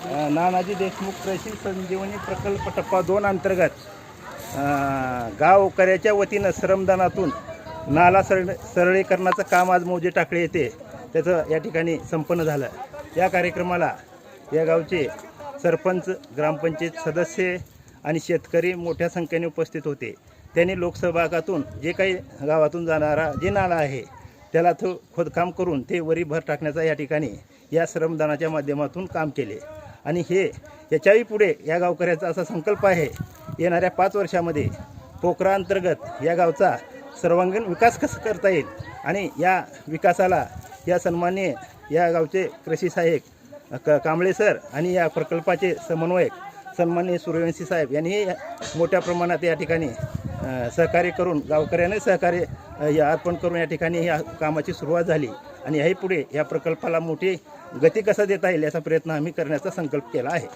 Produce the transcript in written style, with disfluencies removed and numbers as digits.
नानाजी देशमुख कृषी संजीवनी प्रकल्प टप्पा 2 अंतर्गत गावकऱ्याच्या वतीनं श्रमदानातून नाला सरळीकरणाचं काम आज मौजे टाकळी येथे त्याचं या ठिकाणी संपन्न झालं। या कार्यक्रमाला या गावचे सरपंच, ग्रामपंचायत सदस्य आणि शेतकरी मोठ्या संख्येने उपस्थित होते। त्यांनी लोकसहभागातून जे काही गावातून जाणारा जे नाला आहे त्याला तो खोदकाम करून ते वरी भर टाकण्याचा या ठिकाणी या श्रमदानाच्या माध्यमातून काम केले। आणि हे याच्याही पुढे या गावकऱ्याचा असा संकल्प आहे, येणाऱ्या 5 वर्षामध्ये पोखरा अंतर्गत या गावचा सर्वांगीण विकास कसा करता येईल आणि या विकासाला या सन्माननीय या गावचे कृषी सहाय्यक कांबळे सर आणि या प्रकल्पाचे समन्वयक सन्माननीय सूर्यवंशी साहेब यांनी मोठ्या प्रमाणात या ठिकाणी सहकार्य करून गावकऱ्याने सहकार्य अर्पण करून या ठिकाणी या कामाची सुरुवात झाली। आणि याही पुढे या प्रकल्पाला मोठी गती कसा देता येईल याचा प्रयत्न आम्ही करण्याचा संकल्प केला आहे।